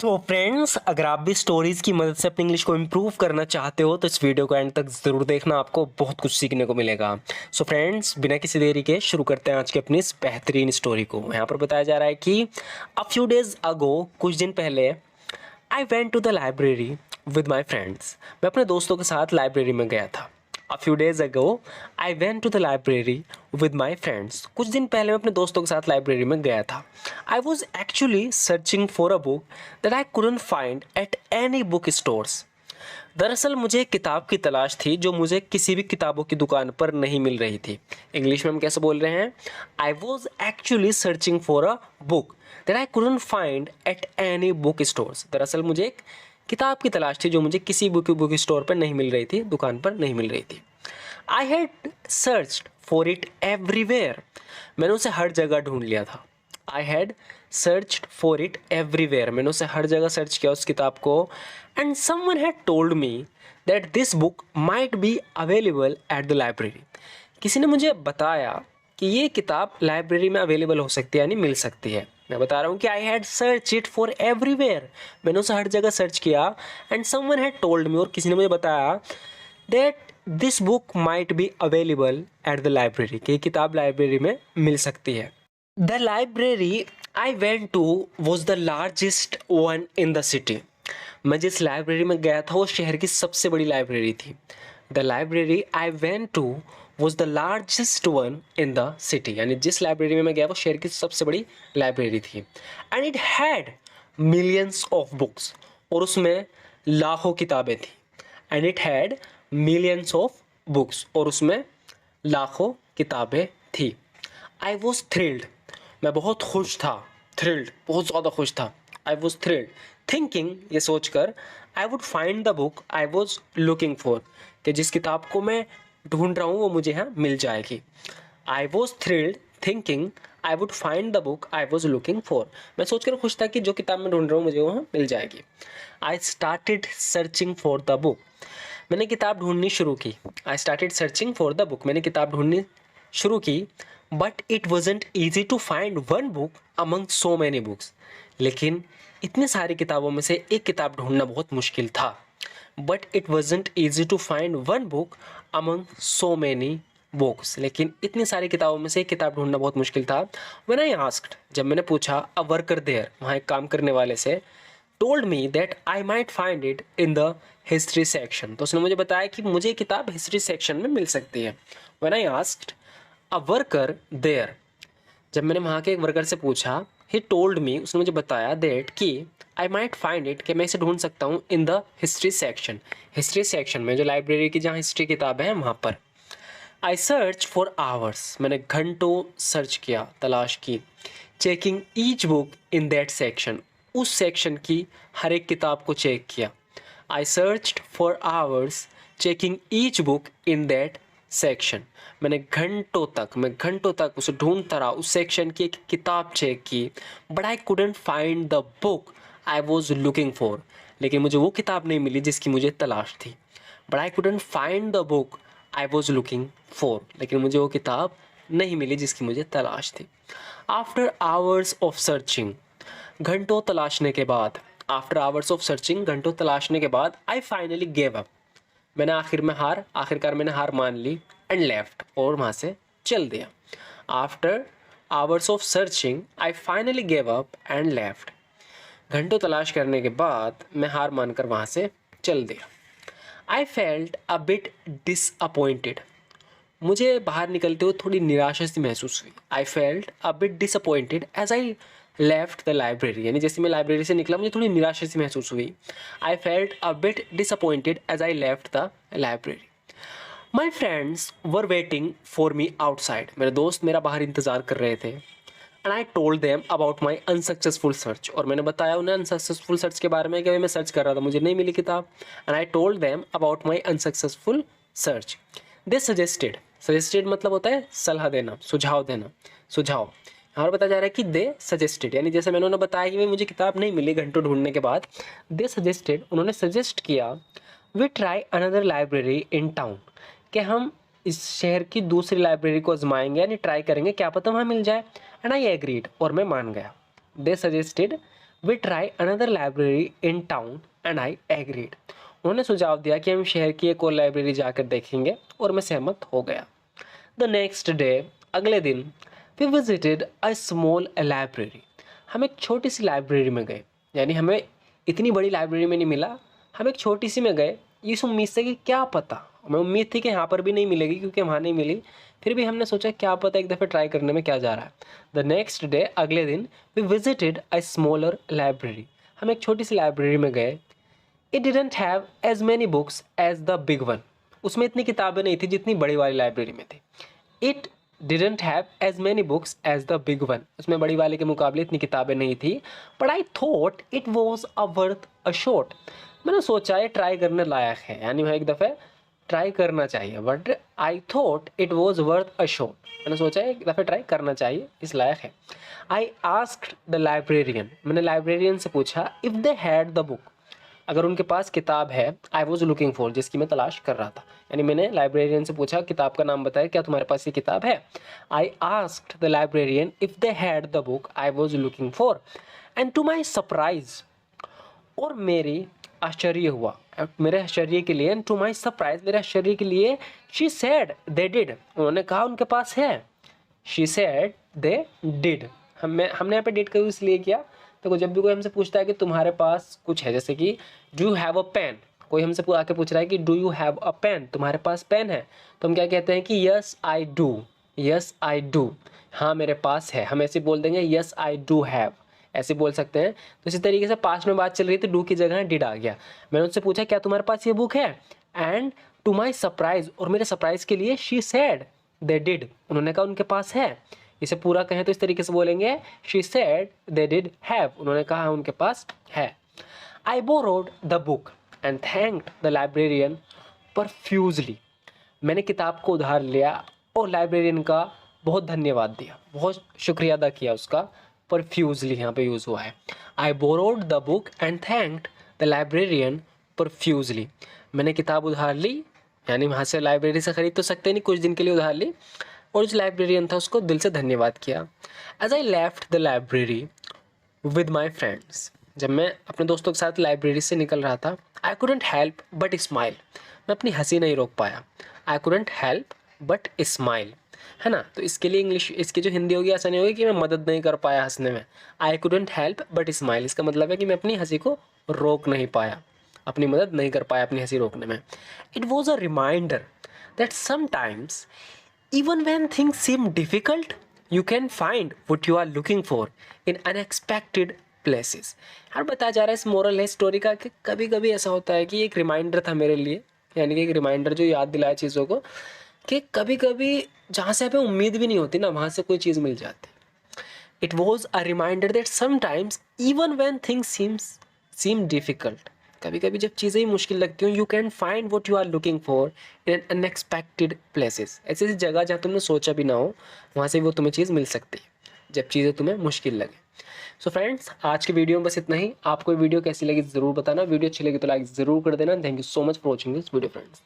तो फ्रेंड्स, अगर आप भी स्टोरीज की मदद से अपनी इंग्लिश को इम्प्रूव करना चाहते हो तो इस वीडियो को एंड तक ज़रूर देखना, आपको बहुत कुछ सीखने को मिलेगा। सो फ्रेंड्स, बिना किसी देरी के शुरू करते हैं आज की अपनी इस बेहतरीन स्टोरी को। यहाँ पर बताया जा रहा है कि अ फ्यू डेज अगो, कुछ दिन पहले, I went to the library with my friends. मैं अपने दोस्तों के साथ लाइब्रेरी में गया था। A few days ago, I went to the library with my friends. कुछ दिन पहले मैं अपने दोस्तों के साथ लाइब्रेरी में गया था। I was actually searching for a book that I couldn't find at any book stores. दरअसल मुझे एक किताब की तलाश थी जो मुझे किसी भी किताबों की दुकान पर नहीं मिल रही थी। इंग्लिश में हम कैसे बोल रहे हैं? I was actually searching for a book that I couldn't find at any book stores. दरअसल मुझे एक किताब की तलाश थी जो मुझे किसी बुक स्टोर पर नहीं मिल रही थी, दुकान पर नहीं मिल रही थी। I had searched for it everywhere. मैंने उसे हर जगह ढूंढ लिया था। I had searched for it everywhere. मैंने उसे हर जगह सर्च किया उस किताब को। And someone had told me that this book might be available at the library. किसी ने मुझे बताया कि ये किताब लाइब्रेरी में अवेलेबल हो सकती है, यानी मिल सकती है। मैं बता रहा हूँ कि I had search it for everywhere. मैंने उसे हर जगह सर्च किया। And someone had told me, और किसी ने मुझे बताया that this book might be available at the library, कि किताब लाइब्रेरी में मिल सकती है। The library I went to was the largest one in the city. मैं जिस लाइब्रेरी में गया था वो शहर की सबसे बड़ी लाइब्रेरी थी। The library I went to was the largest one in the city, यानी जिस लाइब्रेरी में मैं गया वो शहर की सबसे बड़ी लाइब्रेरी थी। And it had millions of books, और उसमें लाखों किताबें थी। And it had millions of books, और उसमें लाखों किताबें थी। आई वॉज थ्रिल्ड, मैं बहुत खुश था। थ्रिल्ड, बहुत ज़्यादा खुश था। आई वॉज थ्रिल्ड थिंकिंग, ये सोचकर, I would find the book I was looking for, कि जिस किताब को मैं ढूंढ रहा हूँ वो मुझे यहाँ मिल जाएगी। I was thrilled thinking I would find the book I was looking for. मैं सोचकर खुश था कि जो किताब मैं ढूंढ रहा हूँ मुझे वहाँ मिल जाएगी। I started searching for the book, मैंने किताब ढूंढनी शुरू की। I started searching for the book, मैंने किताब ढूंढनी शुरू की। But it wasn't easy to find one book among so many books, लेकिन इतनी सारी किताबों में से एक किताब ढूंढना बहुत मुश्किल था। But it wasn't easy to find one book among so many books, लेकिन इतनी सारी किताबों में से एक किताब ढूंढना बहुत मुश्किल था। व्हेन आई आस्क्ड, जब मैंने पूछा अ वर्कर देयर, वहाँ एक काम करने वाले से, told me that I might find it in the history section, तो उसने मुझे बताया कि मुझे किताब हिस्ट्री सेक्शन में मिल सकती है। When I asked a worker there, जब मैंने वहाँ के एक वर्कर से पूछा, ही टोल्ड मी, उसने मुझे बताया दैट कि आई माइट फाइंड इट, कि मैं इसे ढूंढ सकता हूँ in the history section, history section में, जो लाइब्रेरी की जहाँ हिस्ट्री किताबें हैं वहाँ पर। आई सर्च फॉर आवर्स, मैंने घंटों सर्च किया, तलाश की। Checking each book in that section, उस सेक्शन की हर एक किताब को चेक किया। I searched for hours checking each book in that section, मैं घंटों तक उसे ढूंढता रहा, उस सेक्शन की एक किताब चेक की। But I couldn't find the book I was looking for, लेकिन मुझे वो किताब नहीं मिली जिसकी मुझे तलाश थी। But I couldn't find the book I was looking for, लेकिन मुझे वो किताब नहीं मिली जिसकी मुझे तलाश थी। आफ्टर आवर्स ऑफ सर्चिंग, घंटों तलाशने के बाद, आफ्टर आवर्स ऑफ सर्चिंग, घंटों तलाशने के बाद, आई फाइनली गेव अप, मैंने आखिरकार मैंने हार मान ली। एंड लेफ्ट, और वहाँ से चल दिया। After hours of searching I finally gave up and left, घंटों तलाश करने के बाद मैं हार मानकर वहाँ से चल दिया। I felt a bit disappointed, मुझे बाहर निकलते हुए थोड़ी निराशा सी महसूस हुई। I felt a bit disappointed as I left the library, यानी जैसे मैं लाइब्रेरी से निकला मुझे थोड़ी निराशा सी महसूस हुई। I felt a bit disappointed as I left the library. My friends were waiting for me outside, मेरे दोस्त मेरा बाहर इंतज़ार कर रहे थे। And I told them about my unsuccessful search, और मैंने बताया उन्हें अनसक्सेसफुल सर्च के बारे में कि मैं सर्च कर रहा था, मुझे नहीं मिली किताब। And I told them about my unsuccessful search. They suggested मतलब होता है सलाह देना, सुझाव देना, सुझाव। यहाँ पर बताया जा रहा है कि दे सजेस्टेड, यानी जैसे मैंने उन्हें बताया कि भाई मुझे किताब नहीं मिली घंटों ढूंढने के बाद, दे सजेस्टेड, उन्होंने सजेस्ट किया, we try another library in town, कि हम इस शहर की दूसरी लाइब्रेरी को आजमाएंगे, यानी ट्राई करेंगे, क्या पता वहाँ मिल जाए। एंड आई एग्रीड, और मैं मान गया। They suggested we try another library in town and I agreed. उन्होंने सुझाव दिया कि हम शहर की एक और लाइब्रेरी जाकर देखेंगे और मैं सहमत हो गया। द नेक्स्ट डे, अगले दिन, we visited a small library. हम एक छोटी सी लाइब्रेरी में गए, यानी हमें इतनी बड़ी लाइब्रेरी में नहीं मिला, हम एक छोटी सी में गए इस उम्मीद से कि क्या पता, हमें उम्मीद थी कि यहाँ पर भी नहीं मिलेगी क्योंकि वहाँ नहीं मिली, फिर भी हमने सोचा क्या पता एक दफ़े ट्राई करने में क्या जा रहा है। द नेक्स्ट डे, अगले दिन, we visited a smaller library. हम एक छोटी सी लाइब्रेरी में गए। It didn't have as many books as the big one. उसमें इतनी किताबें नहीं थी जितनी बड़ी वाली लाइब्रेरी में थी। It didn't have as many books as the big one. उसमें बड़ी वाले के मुकाबले इतनी किताबें नहीं थी। But I thought it was a worth a shot. मैंने सोचा ये ट्राई करने लायक है, यानी वह एक दफ़े ट्राई करना चाहिए। But I thought it was worth a shot. मैंने सोचा एक दफ़े ट्राई करना चाहिए, इस लायक है। I asked the librarian. मैंने लाइब्रेरियन से पूछा if they had the book, अगर उनके पास किताब है, आई वॉज लुकिंग फॉर, जिसकी मैं तलाश कर रहा था। यानी मैंने लाइब्रेरियन से पूछा किताब का नाम बताया, क्या तुम्हारे पास ये किताब है। I asked the librarian if they had the book I was looking for, and to my surprise, और मेरी आश्चर्य हुआ, मेरे आश्चर्य के लिए, एंड टू माई सरप्राइज, मेरे आश्चर्य के लिए, शी सेड दे डिड, उन्होंने कहा उनके पास है। She said they did. हमने यहाँ पे डिड का इसलिए किया, तो जब भी कोई हमसे पूछता है कि तुम्हारे पास कुछ है, जैसे कि do you have a pen, कोई हमसे आके पूछ रहा है कि do you have a pen, तुम्हारे पास पेन है, तो हम क्या कहते हैं कि yes I do, yes I do, हाँ मेरे पास है। हम ऐसे बोल देंगे यस आई डू हैव, ऐसे बोल सकते हैं। तो इसी तरीके से पास्ट में बात चल रही थी, डू की जगह डिड आ गया। मैंने उनसे पूछा क्या तुम्हारे पास ये बुक है, एंड टू माई सरप्राइज, और मेरे सरप्राइज के लिए, शी सेड दे डिड, उन्होंने कहा उनके पास है। इसे पूरा कहें तो इस तरीके से बोलेंगे she said they did have, उन्होंने कहा उनके पास है। I borrowed the book and thanked the librarian profusely. मैंने किताब को उधार लिया और लाइब्रेरियन का बहुत धन्यवाद दिया, बहुत शुक्रिया अदा किया उसका। प्रोफ्यूजली यहाँ पे यूज़ हुआ है। I borrowed the book and thanked the librarian profusely. मैंने किताब उधार ली, यानी वहाँ से लाइब्रेरी से ख़रीद तो सकते नहीं, कुछ दिन के लिए उधार ली, और जो लाइब्रेरियन था उसको दिल से धन्यवाद किया। As I left the library with my friends, जब मैं अपने दोस्तों के साथ लाइब्रेरी से निकल रहा था, I couldn't help but smile, मैं अपनी हंसी नहीं रोक पाया। I couldn't help but smile, है ना। तो इसके लिए इंग्लिश, इसकी जो हिंदी होगी ऐसा नहीं होगी कि मैं मदद नहीं कर पाया हंसने में। I couldn't help but smile, इसका मतलब है कि मैं अपनी हंसी को रोक नहीं पाया, अपनी मदद नहीं कर पाया अपनी हंसी रोकने में। It was a reminder that sometimes even when things seem difficult, you can find what you are looking for in unexpected places। यार बताया जा रहा है इस मोरल है स्टोरी का कि कभी कभी ऐसा होता है कि एक रिमाइंडर था मेरे लिए, यानी कि एक रिमाइंडर जो याद दिलाया चीज़ों को, कि कभी कभी जहाँ से हमें उम्मीद भी नहीं होती ना, वहाँ से कोई चीज़ मिल जाती। It was a reminder that sometimes even when things seem difficult, कभी कभी जब चीज़ें ही मुश्किल लगती हो, you can find what you are looking for in unexpected places. ऐसी ऐसी जगह जहाँ तुमने सोचा भी ना हो, वहाँ से वो तुम्हें चीज़ मिल सकती है जब चीज़ें तुम्हें मुश्किल लगे। सो फ्रेंड्स, आज के वीडियो में बस इतना ही। आपको वीडियो कैसी लगी ज़रूर बताना, वीडियो अच्छी लगी तो लाइक ज़रूर कर देना। Thank you so much for watching this video friends.